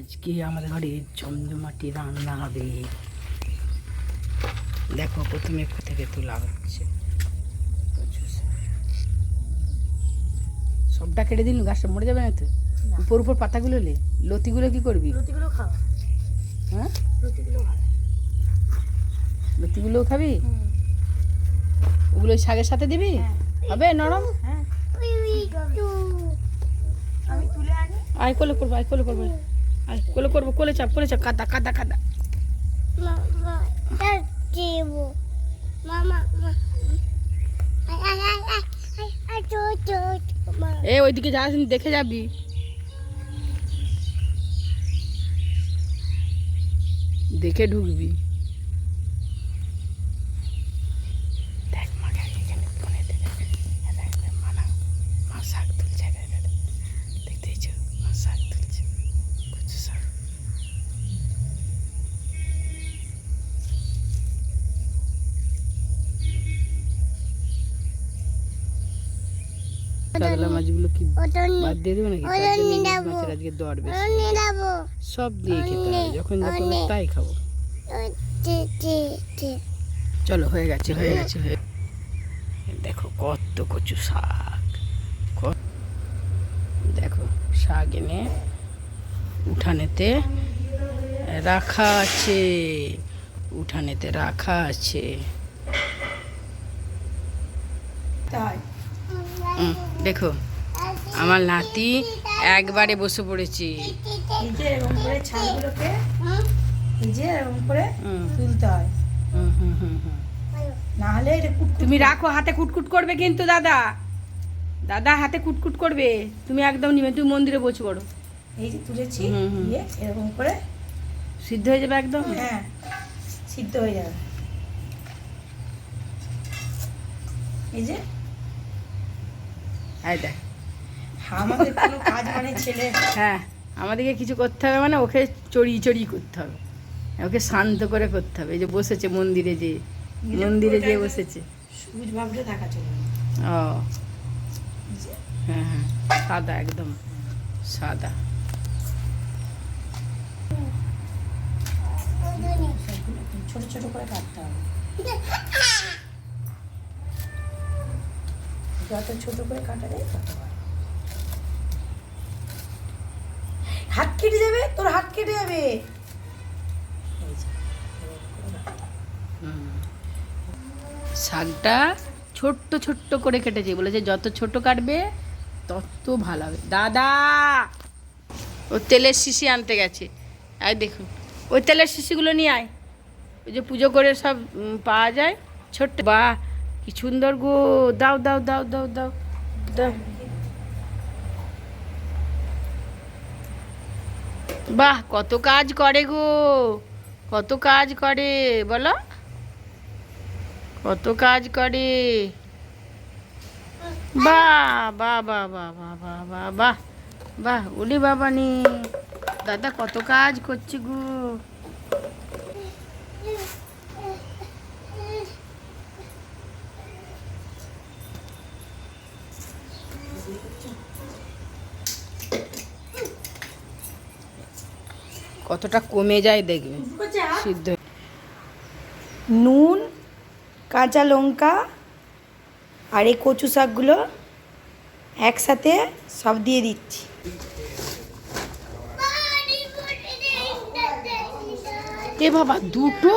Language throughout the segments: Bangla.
আজকে আমাদের ঘরে জমজমাটি রান্না হবে। দেখো প্রথমে থেকে তোলা হচ্ছে, সবটা কেটে দিন, গাছটা মরে যাবে না তো? উপর উপর পাতাগুলো লে, লতিগুলো কি করবি? লতিগুলো খাওয়া। হ্যাঁ, লতিগুলো খাওয়া। লতিগুলোও খাবি? ওগুলো শাকের সাথে দিবি? হবে নরম? হ্যাঁ, আমি তুলে আনি। আয় কোলে করবো, আয় কোলে করবো, আয় কোলে করবো, কোলে চাপ, কোলে চাপ, কাদা কাদা কাদা। এ ওইদিকে যাস, দেখে যাবি। দেখে ঢুকবি। দেখ মাকে এখানে ফোনে মা শাক তুলছে, দেখতেইছ মা শাক তুলছে, কচু শাক। কাতলা মাছগুলো কি বাদ দিয়ে দেবে নাকি? মাছের আজকে দর বেশি, সব দিয়ে খেতে হবে, যখন যখন তাই খাবো। চলো, হয়ে গেছে হয়ে গেছে হয়ে। দেখো কত কচু শাক, দেখো শাক এনে উঠানেতে রাখা আছে, উঠানেতে রাখা আছে। তাই দেখো আমার নাতি একবারে বসে পড়েছে। এই যে এরকম করে ছালগুলোকে এই যে এরকম করে তুলতে হয়, না হলে এটা তুমি রাখো, হাতে কুটকুট করবে কিন্তু দাদা, দাদা হাতে কুটকুট করবে। তুমি একদম নিবে, তুমি মন্দিরে বসে পড়ো। এই যে তুলেছি, দিয়ে এরকম করে সিদ্ধ হয়ে যাবে একদম। হ্যাঁ, সিদ্ধ হয়ে যাবে। এই যে এই দেখ, আমাদের কোনো কাজ মানে ছেলে, হ্যাঁ আমাদেরকে কিছু করতে হবে মানে ওকে চড়িয়ে চড়িয়ে করতে হবে, ওকে শান্ত করে করতে হবে। এই যে বসেছে মন্দিরে, যে মন্দিরে যে বসেছে, সবুজ ভাবটা থাকা চলবে। ও হ্যাঁ হ্যাঁ, সাদা একদম সাদা। ছোট ছোট করে কাটতে হবে, যত ছোট করে কাটা যায় তত ভালো। হাত কেটে যাবে, তোর হাত কেটে যাবে। শাকটা ছোট্ট ছোট্ট করে কেটেছি, বলেছে যত ছোট কাটবে তত ভালো হবে। দাদা ও তেলের শিশি আনতে গেছে, আয় দেখুন ওই তেলের শিশিগুলো নিয়ে আয়, ওই যে পুজো করে সব পাওয়া যায় ছোট্ট। বাহ কি সুন্দর গো, দাও দাও দাও দাও দাও দাও। বাহ কত কাজ করে গো, কত কাজ করে বলো, কত কাজ করে। বাহ বাহ বাহ বাহ বাহ বাহ বাহ বাহ বাহ, ওলি বাবা নি, দাদা কত কাজ করছে গো। কতটা কমে যায় দেখবে সিদ্ধ। নুন, কাঁচা লঙ্কা আর এই কচু শাকগুলো একসাথে সব দিয়ে দিচ্ছি। এ বাবা দুটো,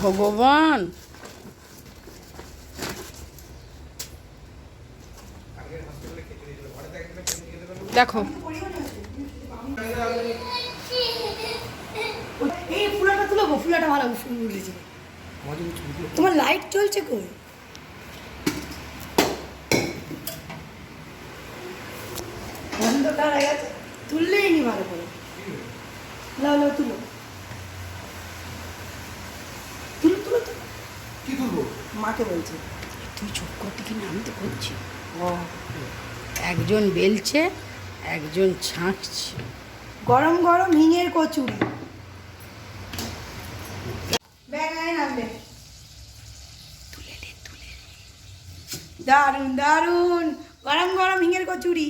ভগবান। দেখো এই ফুলাটা তুলো গো, ফুলাটা ভালো ফুল উঠেছে। তোমার লাইট চলছে কই? অন্ধকার হয়ে গেছে, তুললেই নি ভালো করে। লাও লাও তুলো, তুলো তুলো তুলো। কি তুলবো? মাকে বলছে তুই চোখ করতে কি নামতে করছি। ও একজন বেলছে, একজন ছাঁকছে। গরম গরম হিঙের কচুরি। ব্যাগায় নামবে, তুলে দে তুলে দে। দারুন দারুন গরম গরম হিঙের কচুরি।